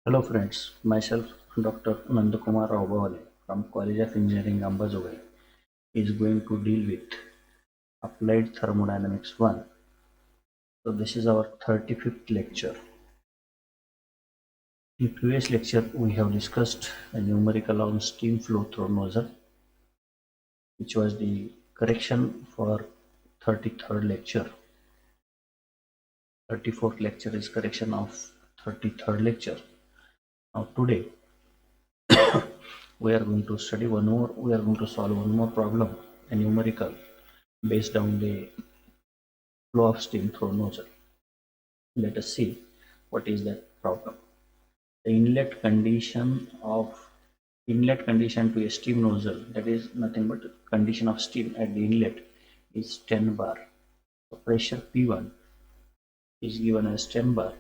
Hello friends, myself Dr. Nandakumar Raubawale from College of Engineering Ambazogai is going to deal with Applied Thermodynamics 1. So this is our 35th lecture. In previous lecture we have discussed a numerical on steam flow through nozzle, which was the correction for 33rd lecture. 34th lecture is correction of 33rd lecture. Now today we are going to solve one more problem, a numerical based on the flow of steam through nozzle. Let us see what is the problem. The inlet condition to a steam nozzle, that is nothing but condition of steam at the inlet, is 10 bar. So pressure P1 is given as 10 bar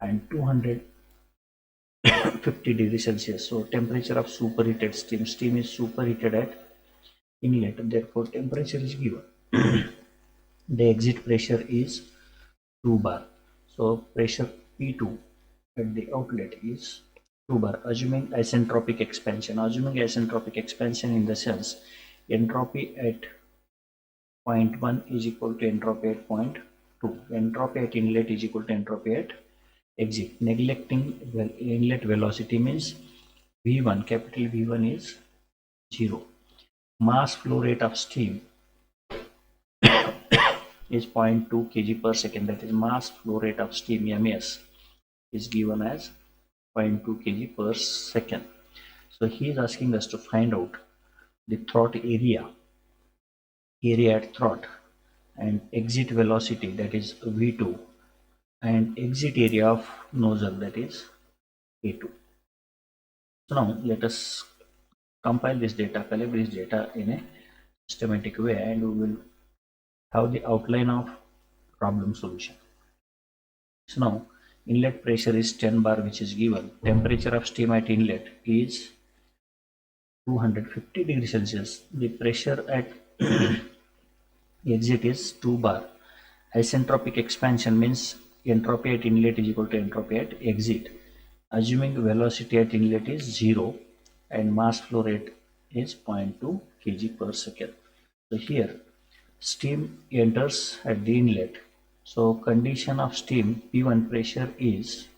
and 250 degrees Celsius. So temperature of superheated steam is superheated at inlet, therefore temperature is given. The exit pressure is 2 bar. So pressure P2 at the outlet is 2 bar, assuming isentropic expansion. Assuming isentropic expansion in the sense entropy at point 1 is equal to entropy at point 2. Entropy at inlet is equal to entropy at exit. Neglecting inlet velocity means V1, capital V1 is 0. Mass flow rate of steam is 0.2 kg per second, that is mass flow rate of steam MS is given as 0.2 kg per second. So he is asking us to find out the throat area at throat, and exit velocity, that is V2, and exit area of nozzle, that is A2. So now let us collect this data in a systematic way, and we will have the outline of problem solution. So now inlet pressure is 10 bar, which is given. Temperature of steam at inlet is 250 degrees Celsius. The pressure at exit is 2 bar. Isentropic expansion means entropy at inlet is equal to entropy at exit. Assuming velocity at inlet is 0 and mass flow rate is 0.2 kg per second. So here steam enters at the inlet. So condition of steam P1 pressure is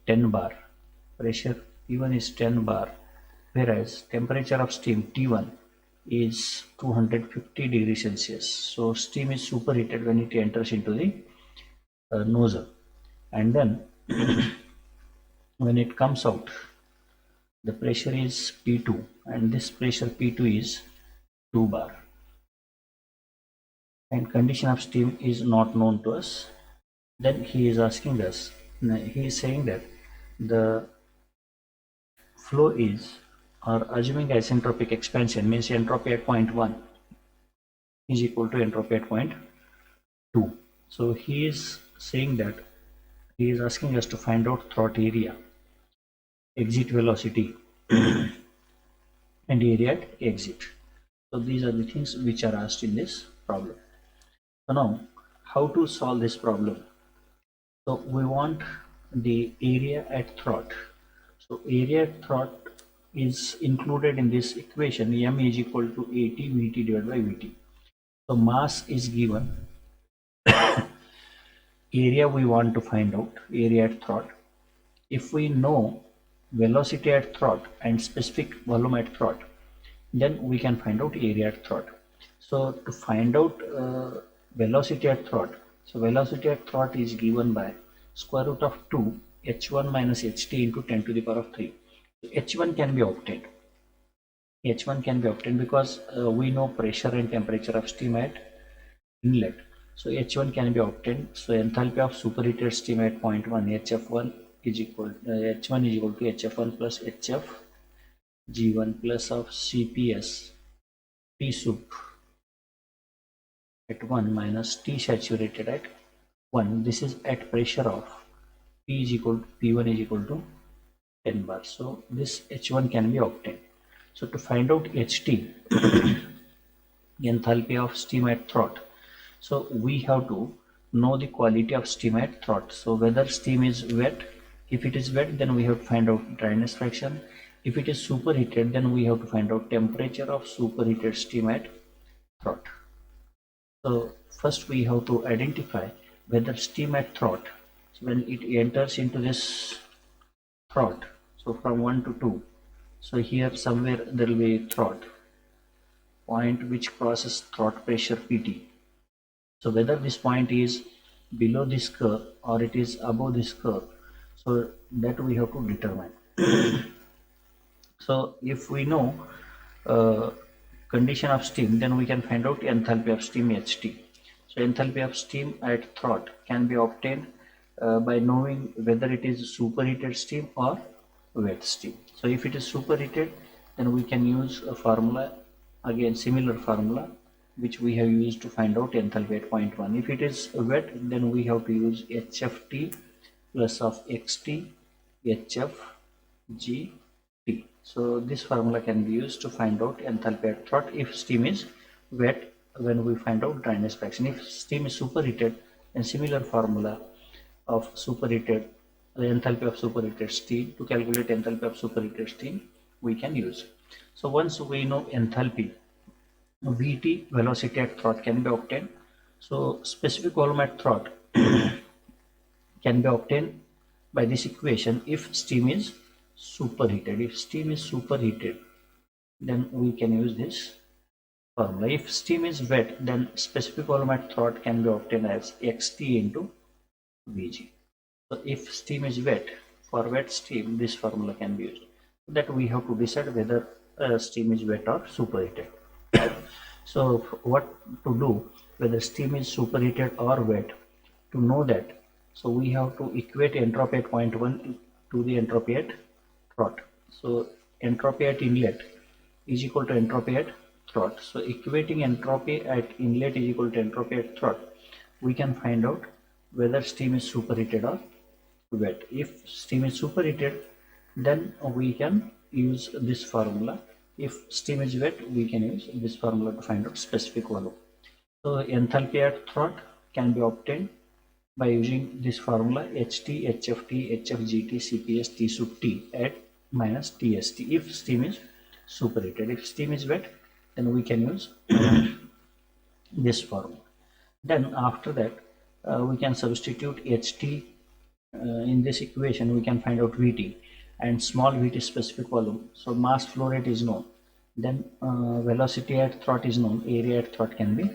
10 bar. Pressure P1 is 10 bar, whereas temperature of steam T1 is 250 degrees Celsius. So steam is superheated when it enters into the nozzle, and then when it comes out, the pressure is P2, and this pressure P2 is 2 bar, and condition of steam is not known to us. Then he is asking us, he is saying that the flow is, or assuming isentropic expansion means entropy at point 1 is equal to entropy at point 2. So he is saying that he is asking us to find out throat area, exit velocity, and area at exit. So these are the things which are asked in this problem. So now, how to solve this problem? So we want the area at throat. So area at throat is included in this equation. M is equal to AT Vt divided by Vt. So mass is given. Area we want to find out, area at throat. If we know velocity at throat and specific volume at throat, then we can find out area at throat. So to find out velocity at throat, so velocity at throat is given by square root of 2 h1 minus ht into 10 to the power of 3. So h1 can be obtained. H1 can be obtained because we know pressure and temperature of steam at inlet. So H1 can be obtained. So enthalpy of superheated steam at point 1, HF1 is equal H1 is equal to HF1 plus HF G1 plus of CPS T sup at 1 minus T saturated at 1. This is at pressure of P is equal to P1 is equal to 10 bar. So this H1 can be obtained. So to find out HT, enthalpy of steam at throat, so we have to know the quality of steam at throat. So whether steam is wet If it is wet, then we have to find out dryness fraction. If it is superheated, then we have to find out temperature of superheated steam at throat. So first we have to identify whether steam at throat, so when it enters into this throat, so from 1 to 2, so here somewhere there will be throat point which crosses throat pressure Pt. So whether this point is below this curve or it is above this curve, so that we have to determine. So if we know uh, condition of steam, then we can find out enthalpy of steam HT. So enthalpy of steam at throat can be obtained by knowing whether it is superheated steam or wet steam. So if it is superheated, then we can use a formula, again similar formula which we have used to find out enthalpy at point 1. If it is wet, then we have to use HFT plus of XT HFG T. So this formula can be used to find out enthalpy at throat if steam is wet, when we find out dryness fraction. If steam is superheated, then similar formula of superheated, the enthalpy of superheated steam, to calculate enthalpy of superheated steam we can use. So once we know enthalpy, Vt, velocity at throat, can be obtained. So specific volume at throat can be obtained by this equation if steam is superheated. If steam is superheated, then we can use this formula. If steam is wet, then specific volume at throat can be obtained as xt into Vg. So if steam is wet, for wet steam this formula can be used. That we have to decide whether steam is wet or superheated. So what to do whether steam is superheated or wet? To know that, so we have to equate entropy at point 1 to the entropy at throat. So entropy at inlet is equal to entropy at throat. So equating entropy at inlet is equal to entropy at throat, we can find out whether steam is superheated or wet. If steam is superheated, then we can use this formula. If steam is wet, we can use this formula to find out specific volume. So enthalpy at throat can be obtained by using this formula HT, HFT, HFGT, CPS, T sub T at minus TST if steam is superheated. If steam is wet, then we can use this formula. Then after that, we can substitute HT in this equation. We can find out Vt, and small Vt specific volume. So mass flow rate is known. Then velocity at throat is known. Area at throat can be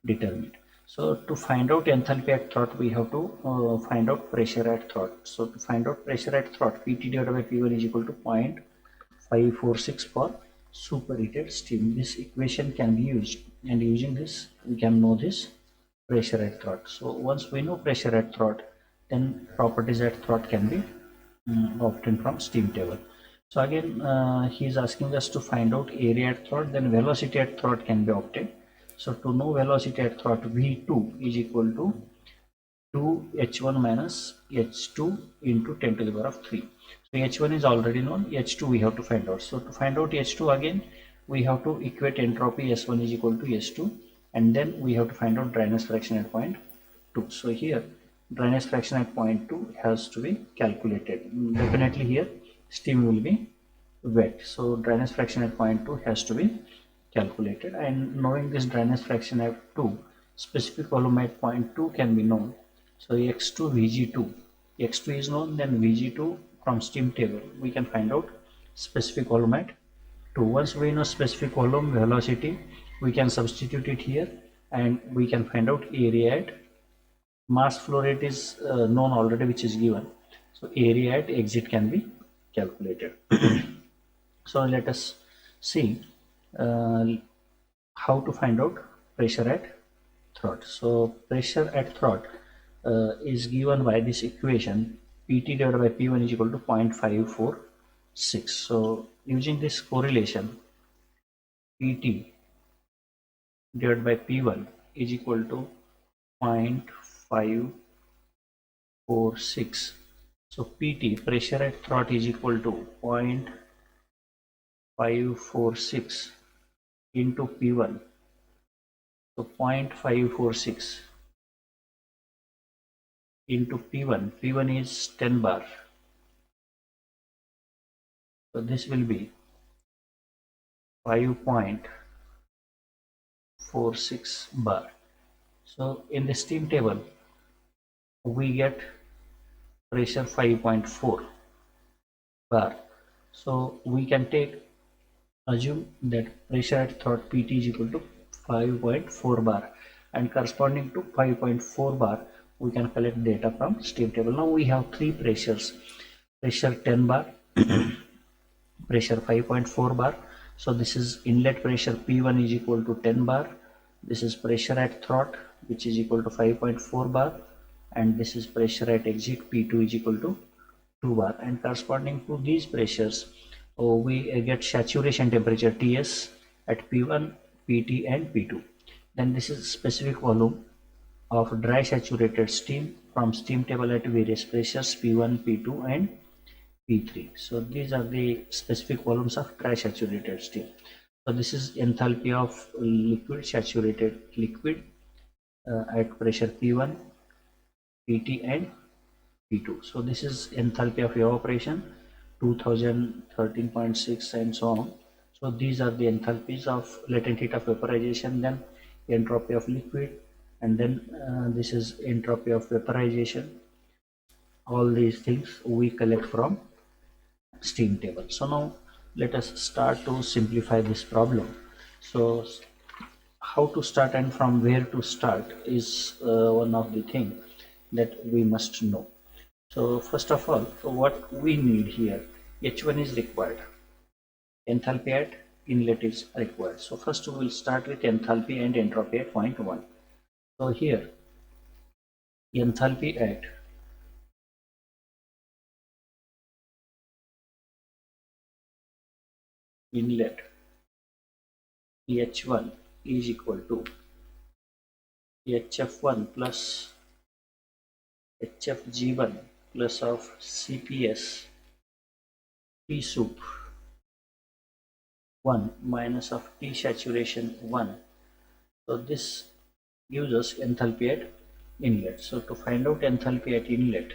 determined. So to find out enthalpy at throat, we have to find out pressure at throat. So to find out pressure at throat, Pt divided by P1 is equal to 0.546 for superheated steam. This equation can be used, and using this we can know this pressure at throat. So once we know pressure at throat, then properties at throat can be obtained from steam table. So again, he is asking us to find out area at throat, then velocity at throat can be obtained. So to know velocity at throat, V2 is equal to 2h1 minus h2 into 10 to the power of 3. So h1 is already known, h2 we have to find out. So to find out h2, again we have to equate entropy S1 is equal to S2, and then we have to find out dryness fraction at point 2. So here dryness fraction at point 2 has to be calculated. Definitely here steam will be wet, so dryness fraction at point 2 has to be calculated, and knowing this dryness fraction at 2, specific volume at point 2 can be known. So x2 Vg2, x2 is known, then Vg2 from steam table we can find out specific volume at 2. Once we know specific volume, velocity, we can substitute it here, and we can find out area at mass flow rate is known already, which is given. So area at exit can be calculated. So let us see how to find out pressure at throat. So pressure at throat is given by this equation, Pt divided by P1 is equal to 0.546. So using this correlation, Pt divided by P1 is equal to 0.546. So Pt, pressure at throat, is equal to 0.546 into P1. So 0.546 into P1. P1 is 10 bar. So this will be 5.46 bar. So in the steam table, we get pressure 5.4 bar. So we can assume that pressure at throat PT is equal to 5.4 bar, and corresponding to 5.4 bar we can collect data from steam table. Now we have three pressures: pressure 10 bar, pressure 5.4 bar. So this is inlet pressure P1 is equal to 10 bar. This is pressure at throat, which is equal to 5.4 bar, and this is pressure at exit P2 is equal to 2 bar. And corresponding to these pressures, we get saturation temperature Ts at P1, Pt and P2. Then this is specific volume of dry saturated steam from steam table at various pressures P1, P2 and P3. So these are the specific volumes of dry saturated steam. So this is enthalpy of liquid saturated liquid at pressure P1, Pt and P2. So this is enthalpy of evaporation 2013.6 and so on. So these are the enthalpies of latent heat of vaporization, then entropy of liquid, and then this is entropy of vaporization. All these things we collect from steam table. So now let us start to simplify this problem. So how to start and from where to start is one of the thing that we must know. So first of all, so what we need here, H1 is required, enthalpy at inlet is required. So first we will start with enthalpy and entropy at point 1. So here enthalpy at inlet H1 is equal to HF1 plus HFG1 plus of CPS T soup 1 minus of T saturation 1. So this gives us enthalpy at inlet. So to find out enthalpy at inlet,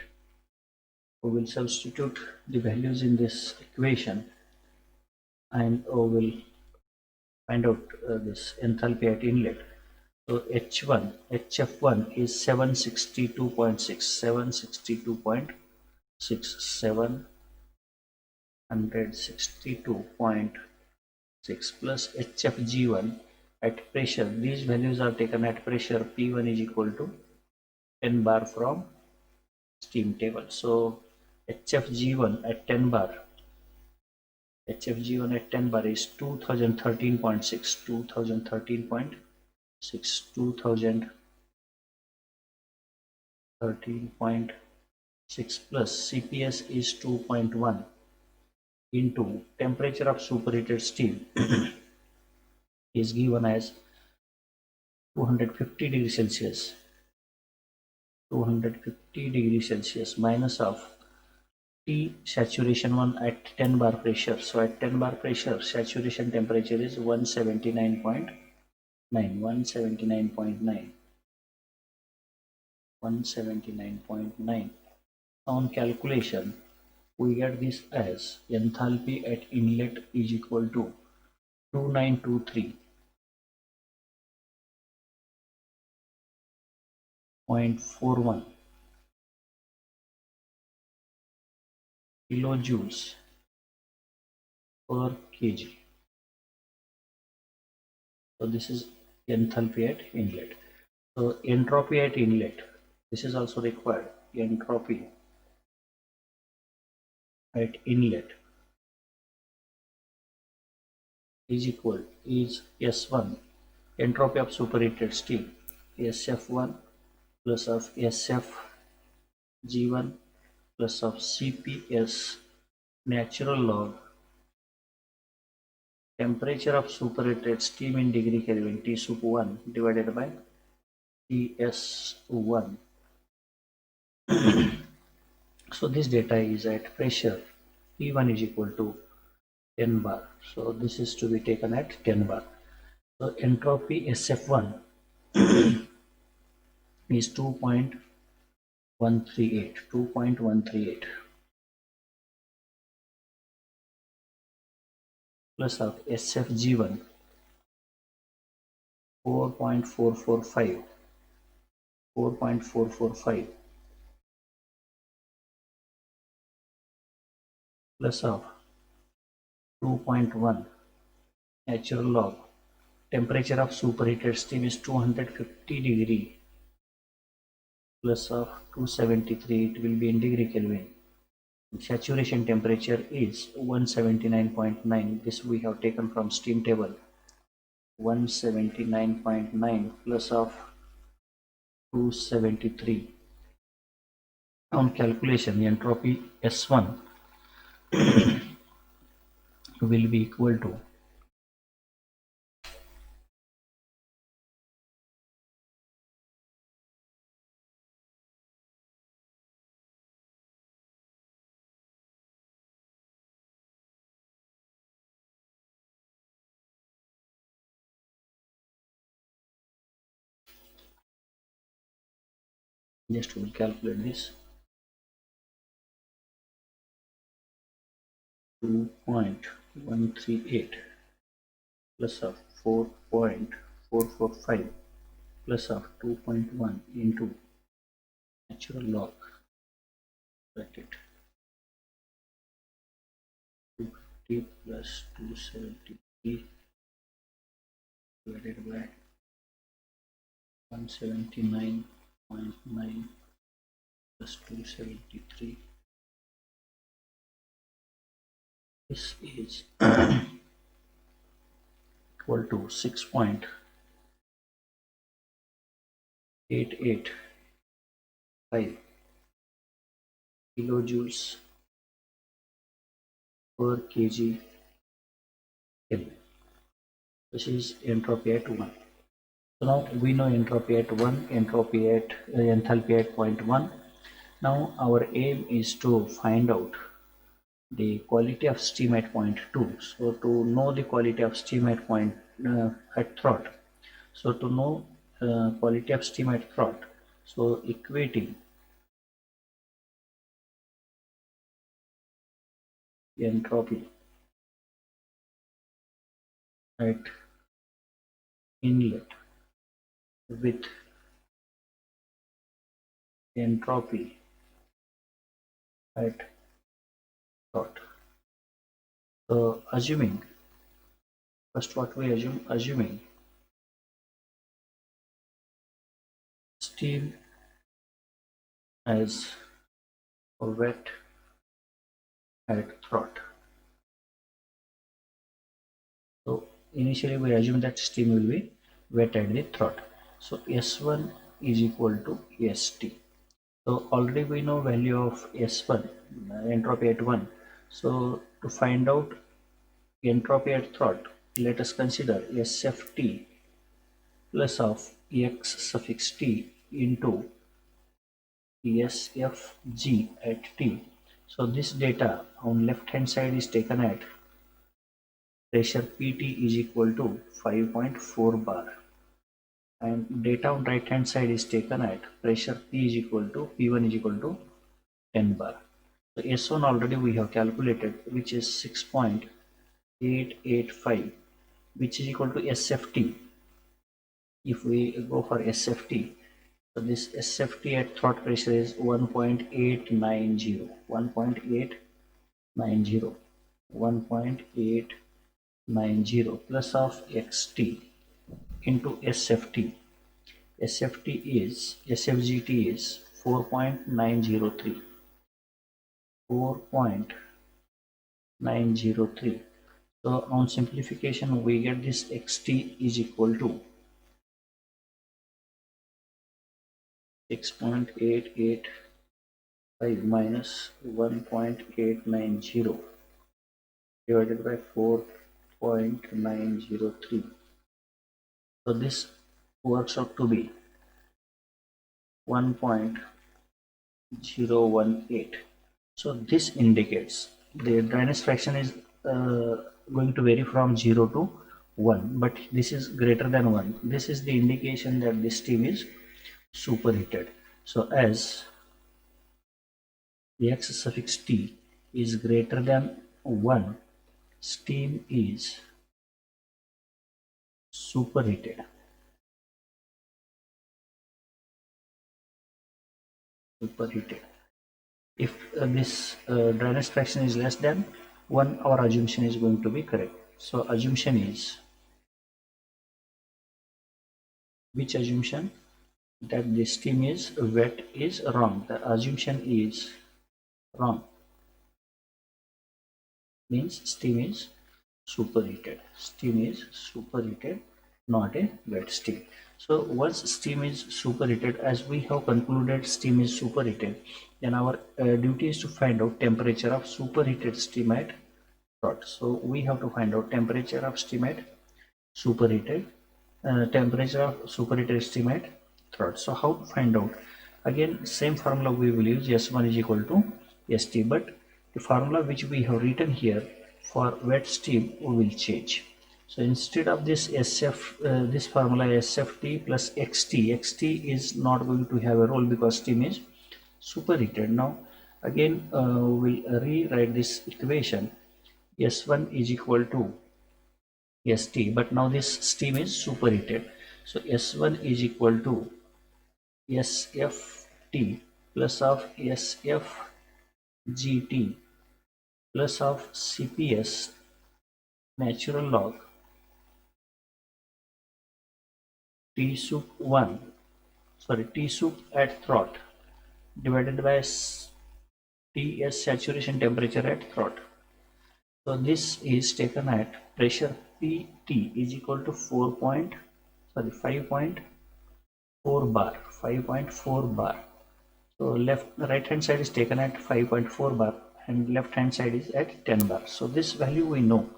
we will substitute the values in this equation, and we will find out this enthalpy at inlet. So H1, HF1 is 762.6, 762.6 plus HFG1 at pressure. These values are taken at pressure P1 is equal to 10 bar from steam table. So HFG1 at 10 bar, HFG1 at 10 bar is 2013.6, 2013.6 plus CPS is 2.1 into temperature of superheated steam is given as 250 degrees Celsius, 250 degrees Celsius minus of T saturation 1 at 10 bar pressure. So at 10 bar pressure, saturation temperature is 179.9, 179.9, 179.9. On calculation, we get this as enthalpy at inlet is equal to 2923.41 kilojoules per kg. So this is enthalpy at inlet. So entropy at inlet, this is also required. Entropy at inlet is equal is S1, entropy of superheated steam, SF1 plus of SFG1 plus of CPS natural log temperature of superheated steam in degree Kelvin T sup 1 divided by TS1. So this data is at pressure P1 is equal to 10 bar. So this is to be taken at 10 bar. So entropy SF1 is 2.138, plus of SFG1 4.445 plus of 2.1 natural log temperature of superheated steam is 250 degree plus of 273, it will be in degree Kelvin. Saturation temperature is 179.9. This we have taken from steam table. 179.9 plus of 273. On calculation, the entropy S1 will be equal to just will calculate this 2.138 plus of 4.445 plus of 2.1 into natural log bracket 250 plus 273 divided by 179.9 plus 273. This is equal to 6.885 kilojoules per kg Kelvin. This is entropy at 1. So now we know entropy at 1, enthalpy at 0.1. Now our aim is to find out the quality of steam at point 2. So to know the quality of steam at point at throat. So to know quality of steam at throat, so equating entropy at inlet with entropy at throat. So assuming, first what we assuming steam as wet at throat. So initially we assume that steam will be wet at the throat. So S1 is equal to ST. So already we know value of S1, entropy at 1. So to find out entropy at throat, let us consider SFT plus of X suffix T into SFG at T. So this data on left hand side is taken at pressure PT is equal to 5.4 bar, and data on right hand side is taken at pressure P is equal to P1 is equal to 10 bar. So S1 already we have calculated, which is 6.885, which is equal to SFT. If we go for SFT, so this SFT at throat pressure is 1.890, 1.890 plus of XT into SFT. SFGT is 4.903. 4.903. So on simplification we get this XT is equal to 6.885 minus 1.890 divided by 4.903. So this works out to be 1.018. So this indicates the dryness fraction is going to vary from 0 to 1, but this is greater than 1. This is the indication that this steam is superheated. So as the X suffix T is greater than 1, steam is superheated. Superheated. If this dryness fraction is less than 1, our assumption is going to be correct. So assumption is, which assumption? That the steam is wet is wrong. The assumption is wrong. Means steam is superheated. Steam is superheated, not a wet steam. So once steam is superheated, as we have concluded steam is superheated, then our duty is to find out temperature of superheated steam at throat. So we have to find out temperature of steam at superheated, temperature of superheated steam at throat. So how to find out? Again, same formula we will use, S1 is equal to ST, but the formula which we have written here for wet steam we will change. So instead of this SF, this formula SFT plus XT is not going to have a role because steam is superheated. Now again we will rewrite this equation. S1 is equal to ST, but now this steam is superheated. So S1 is equal to SFT plus of SFGT plus of CPS natural log T sup 1, T sup at throat divided by TS saturation temperature at throat. So this is taken at pressure PT is equal to 5.4 bar. 5.4 bar. So right hand side is taken at 5.4 bar and left hand side is at 10 bar. So this value we know.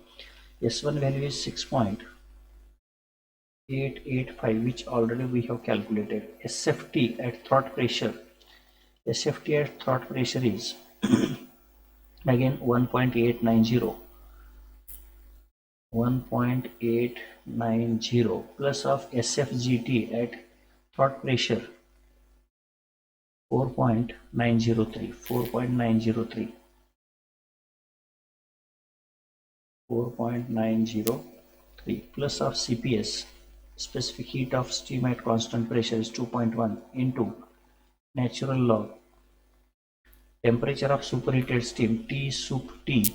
S1 value is 6.885, which already we have calculated. SFT at throat pressure. SFT at throat pressure is again 1.890. 1.890 plus of SFGT at throat pressure 4.903 plus of CPS specific heat of steam at constant pressure is 2.1 into natural log temperature of superheated steam T sup T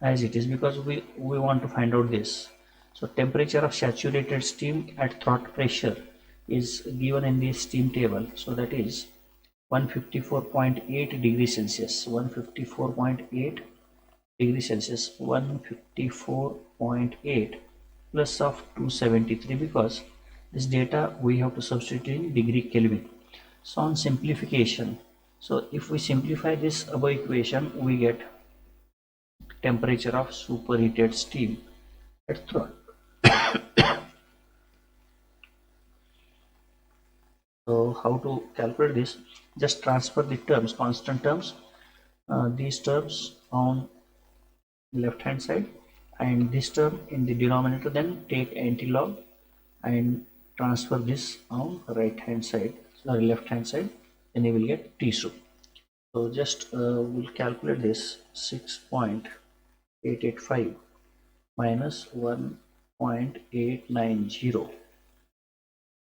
as it is, because we want to find out this. So temperature of saturated steam at throat pressure is given in the steam table. So that is 154.8 degrees Celsius. 154.8 degrees Celsius. 154.8 plus of 273, because this data we have to substitute in degree Kelvin. So on simplification, so if we simplify this above equation, we get temperature of superheated steam at throat. So how to calculate this? Just transfer the terms, constant terms, these terms on left hand side and this term in the denominator, then take anti-log and transfer this on right hand side, sorry, left hand side, then you will get T sup. So just we'll calculate this. 6.885 minus 1.890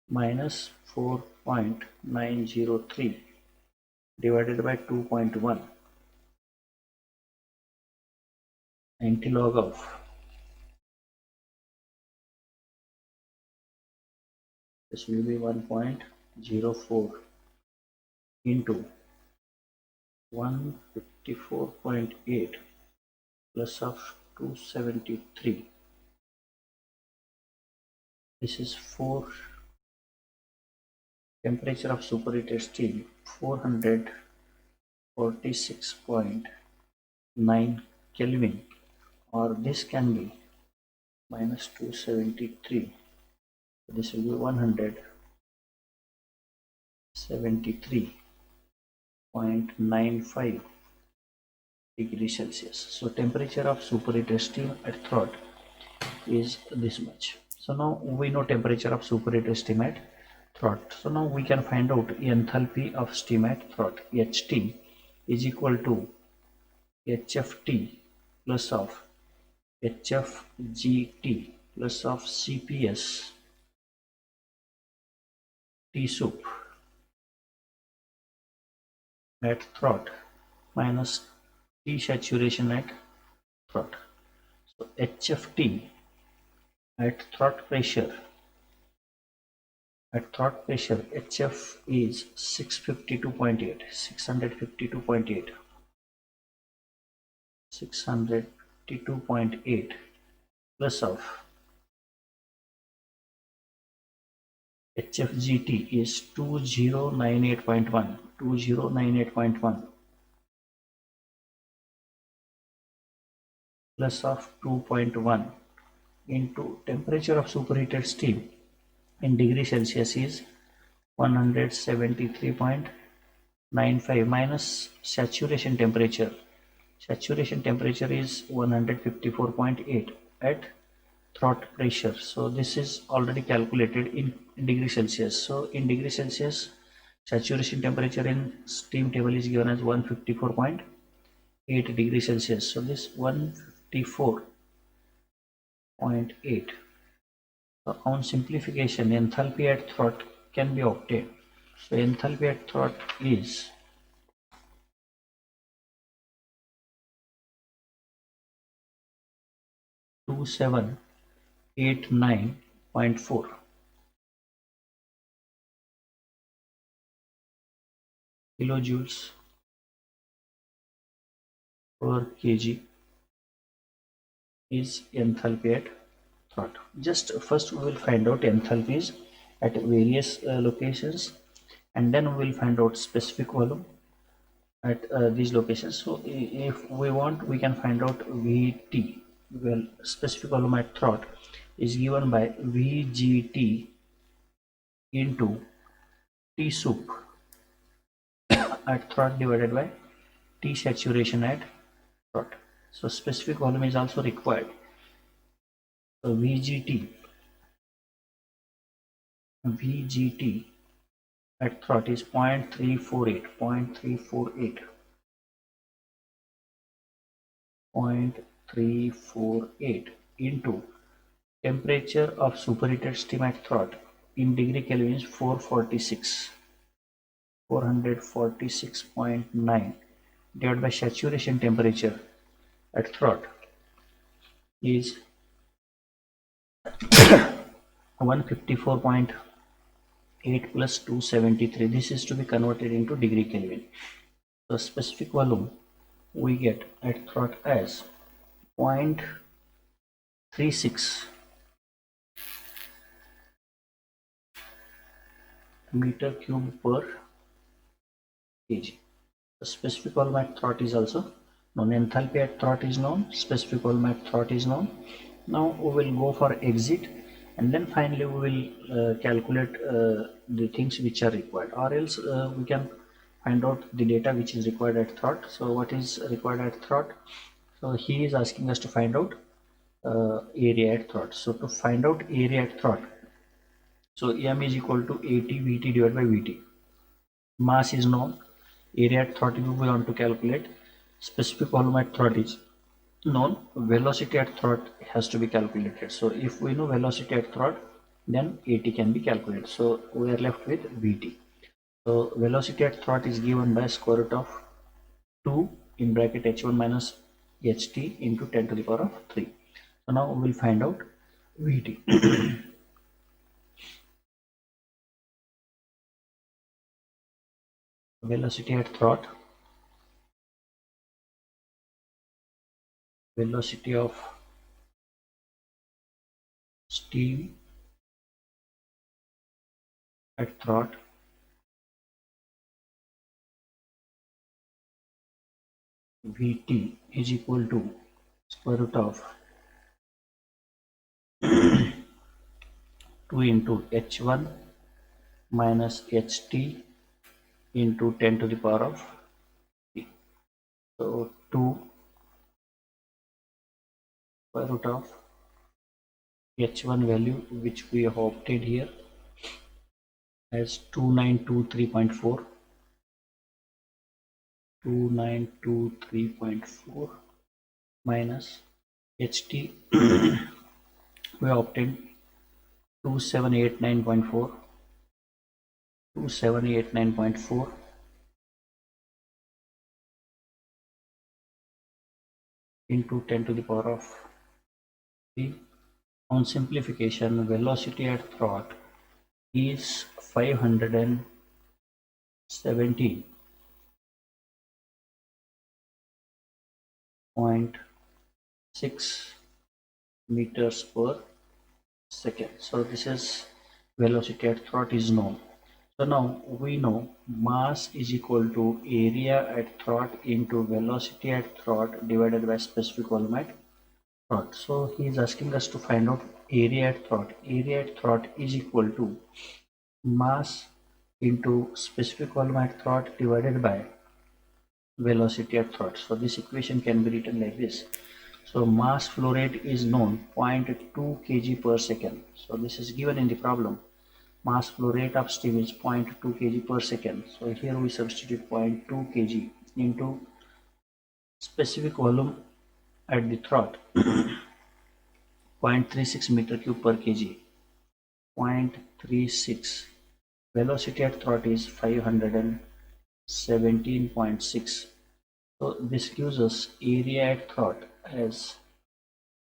minus 4.903 divided by 2.1, anti-log of this will be 1.04 into 154.8 plus of 273. This is 4. Temperature of superheated steam 446.9 Kelvin, or this can be minus 273. This will be 173.95 degrees Celsius. So temperature of superheated steam at throat is this much. So now we know temperature of superheated steam at throat. So now we can find out enthalpy of steam at throat. HT is equal to HFT plus of HFGT plus of CPS T soup at throat minus T saturation at throat. So HFT at throat pressure. At throat pressure, HF is 652.8, 652.8, 652.8 plus of HFGT is 2098.1, 2098.1 plus of 2.1 into temperature of superheated steam in degree Celsius is 173.95 minus saturation temperature. Saturation temperature is 154.8 at throat pressure. So this is already calculated in degree Celsius. So in degree Celsius, saturation temperature in steam table is given as 154.8 degrees Celsius. So this 154.8. So on simplification, enthalpy at throat can be obtained. So enthalpy at throat is 2789.4 kilojoules per kg is enthalpy at thought. Just first we will find out enthalpies at various locations, and then we will find out specific volume at these locations. So if we want, we can find out Vt. Well, specific volume at throat is given by Vgt into T soup at throat divided by T saturation at throat. So specific volume is also required. So VGT at throat is 0.348, 0.348 into temperature of superheated steam at throat in degree Kelvin is 446.9 divided by saturation temperature at throat is 154.8 plus 273. This is to be converted into degree Kelvin. The specific volume we get at throat as 0.36 meter cube per kg. The specific volume at throat is also known. Enthalpy at throat is known. Specific volume at throat is known. Now we will go for exit, and then finally we will calculate the things which are required, or else we can find out the data which is required at throat. So what is required at throat? So he is asking us to find out area at throat. So to find out area at throat, so M is equal to AT VT divided by VT. Mass is known. Area at throat if we want to calculate. Specific volume at throat is known. Velocity at throat has to be calculated. So if we know velocity at throat, then AT can be calculated. So we are left with VT. So velocity at throat is given by square root of 2 in bracket h1 minus ht into 10 to the power of 3. So now we will find out VT. Velocity at throat, velocity of steam at throat Vt is equal to square root of 2 into h1 minus ht into 10 to the power of 3. So 2 square root of h1 value which we have obtained here as 2923.4, 2923.4 minus HT we obtained 2789.4, 2789.4 into 10 to the power of 3. On simplification, velocity at thought is 517.6 meters per second. So this is velocity at thought is known. So now we know mass is equal to area at thought into velocity at thought divided by specific volume at thought. So he is asking us to find out area at thought. Area at thought is equal to mass into specific volume at thought divided by velocity at thought. So this equation can be written like this. So mass flow rate is known 0.2 kg per second. So this is given in the problem. Mass flow rate of steam is 0.2 kg per second. So here we substitute 0.2 kg into specific volume at the throat 0.36 meter cube per kg. 0.36. Velocity at throat is 517.6. So this gives us area at throat as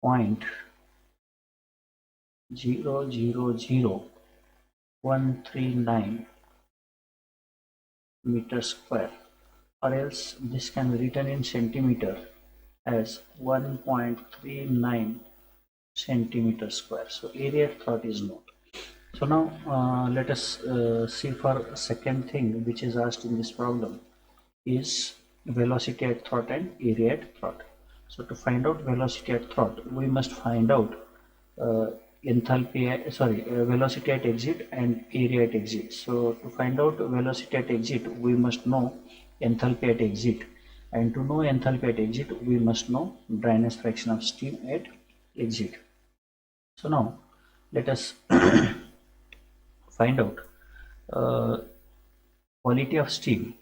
0.000139 meter square, or else this can be written in centimeter as 1.39 centimeter square. So area at thought is known. So now let us see for second thing which is asked in this problem is velocity at thought and area at thought. So to find out velocity at thought, we must find out uh, velocity at exit and area at exit. So to find out velocity at exit, we must know enthalpy at exit, and to know enthalpy at exit, we must know dryness fraction of steam at exit. So now let us find out uh, quality of steam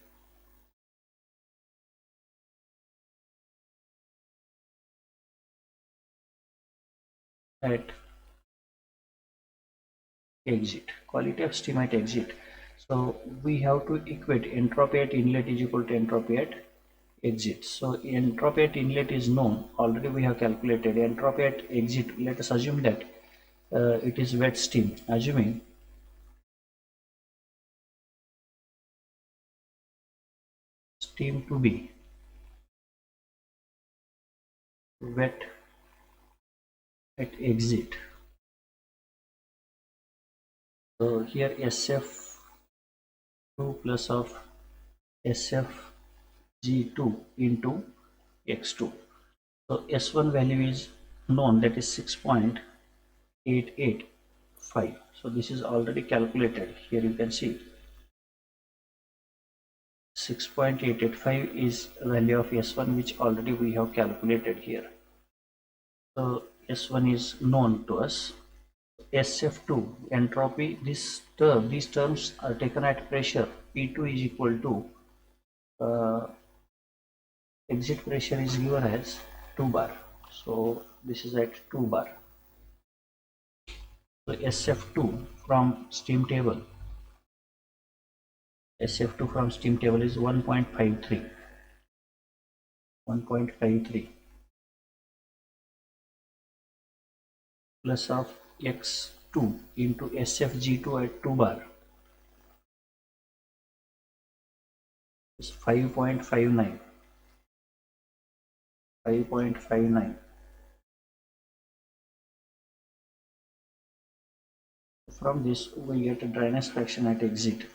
at exit. Quality of steam at exit. So we have to equate entropy at inlet is equal to entropy at exit. So entropy at inlet is known, already we have calculated. Entropy at exit, let us assume that it is wet steam, assuming steam to be wet at exit. So here SF2 plus of SFG2 into X2. So S1 value is known, that is 6.885. So this is already calculated. Here you can see 6.885 is value of S1, which already we have calculated here. So S1 is known to us. SF2 entropy, these terms are taken at pressure. P2 is equal to exit pressure is given as 2 bar. So this is at 2 bar. So SF2 from steam table, SF2 from steam table is 1.53 plus of X2 into SFG2 at 2 bar is 5.59. From this we get a dryness fraction at exit.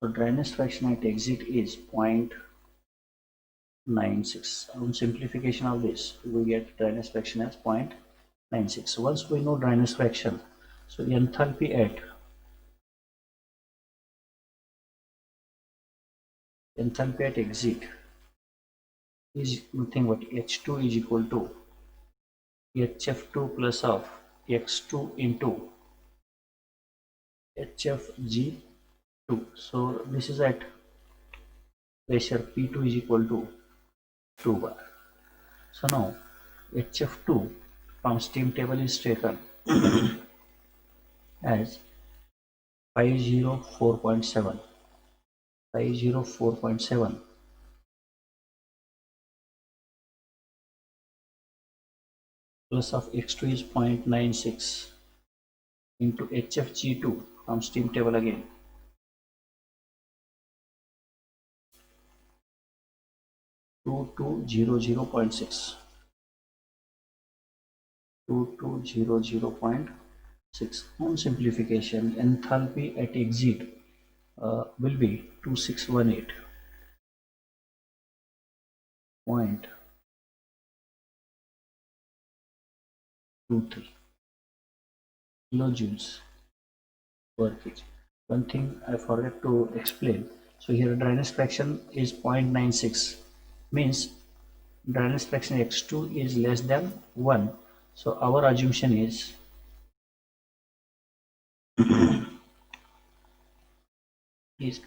So dryness fraction at exit is 0.96. On simplification of this, we get dryness fraction as 0.96. Once we know dryness fraction, so enthalpy at exit is nothing but H2 is equal to HF2 plus of X2 into HFG2. So this is at pressure P2 is equal to 2 bar. So now HF2 from steam table is taken as 504.7 504.7 plus of x2 is 0.96 into HFG2 from steam table again 2200.6 2200.6. On simplification, enthalpy at exit will be 2618.23 kilojoules per kg. One thing I forgot to explain. So here dryness fraction is 0.96, means dryness fraction x2 is less than 1. So our assumption is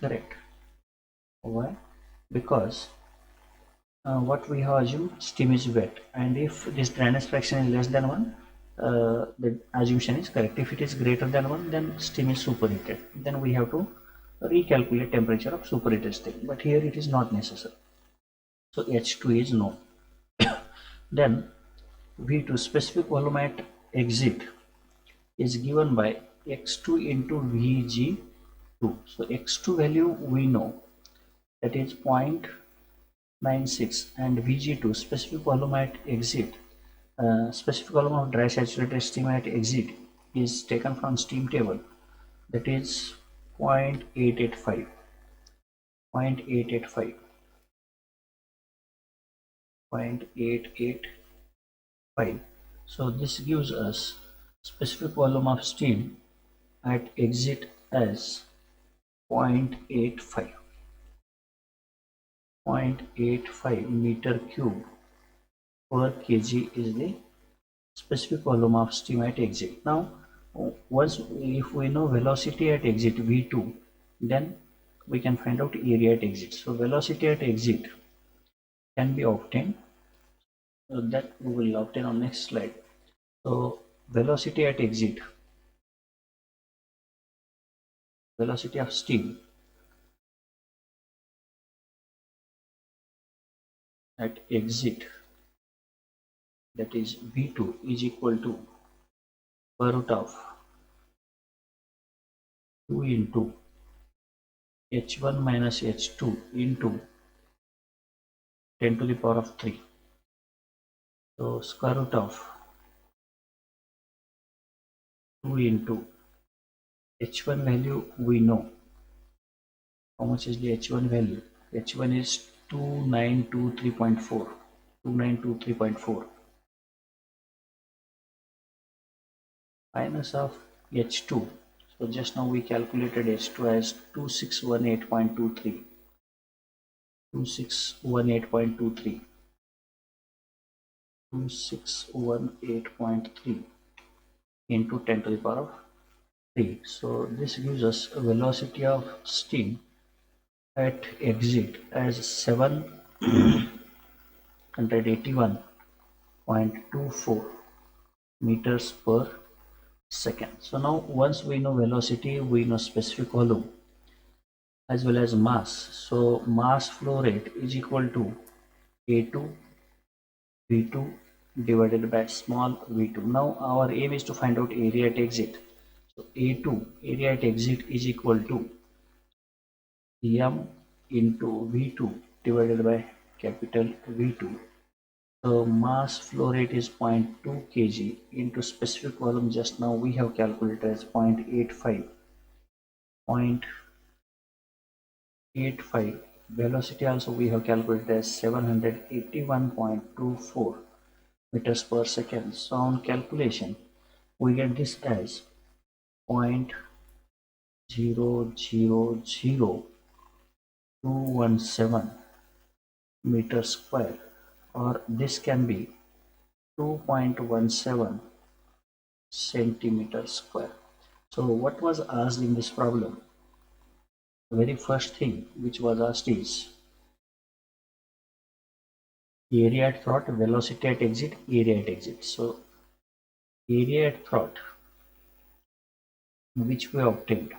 correct. Why? Because what we have assumed, steam is wet, and if this dryness fraction is less than 1, the assumption is correct. If it is greater than 1, then steam is superheated. Then we have to recalculate temperature of superheated steam, but here it is not necessary. So H2 is known. Then V2, specific volume at exit, is given by x2 into Vg2. So x2 value we know, that is 0.96, and Vg2, specific volume at exit, specific volume of dry saturated steam at exit, is taken from steam table, that is 0.885 0.885 0.885. So this gives us specific volume of steam at exit as 0.85 meter cube per kg is the specific volume of steam at exit. Now, once if we know velocity at exit V2, then we can find out area at exit. So velocity at exit can be obtained, that we will obtain on next slide. So velocity at exit, velocity of steam at exit, that is V2, is equal to square root of 2 into h1 minus h2 into 10 to the power of 3. So square root of 2 into h1 value we know. How much is the h1 value? H1 is 2923.4. 2923.4 minus of h2. So just now we calculated h2 as 2618.23. 2618.23. 2618.3 into 10 to the power of 3. So this gives us a velocity of steam at exit as 781.24 meters per second. So now once we know velocity, we know specific volume as well as mass. So mass flow rate is equal to A2 V2 divided by small v2. Now our aim is to find out area at exit. So A2, area at exit, is equal to m into V2 divided by capital V2. So mass flow rate is 0.2 kg into specific volume, just now we have calculated as 0.85. 0.85. Velocity also we have calculated as 781.24 meters per second. So on calculation we get this as 0.000217 meters square, or this can be 2.17 centimeters square. So what was asked in this problem? The very first thing which was asked is area at throat, velocity at exit, area at exit. So area at throat which we obtained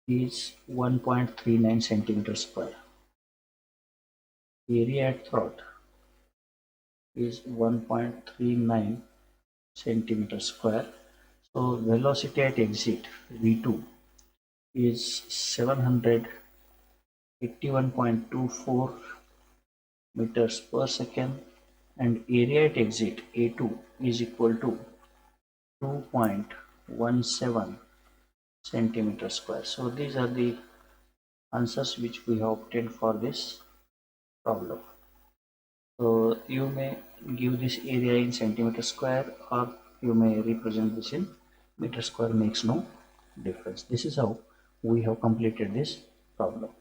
is 1.39 centimeters square. Area at throat is 1.39 centimeters square. So velocity at exit V2 is 781.24 meters per second, and area at exit A2 is equal to 2.17 centimeters square. So these are the answers which we have obtained for this problem. So you may give this area in centimeter square, or you may represent this in meter square, makes no difference. This is how we have completed this problem.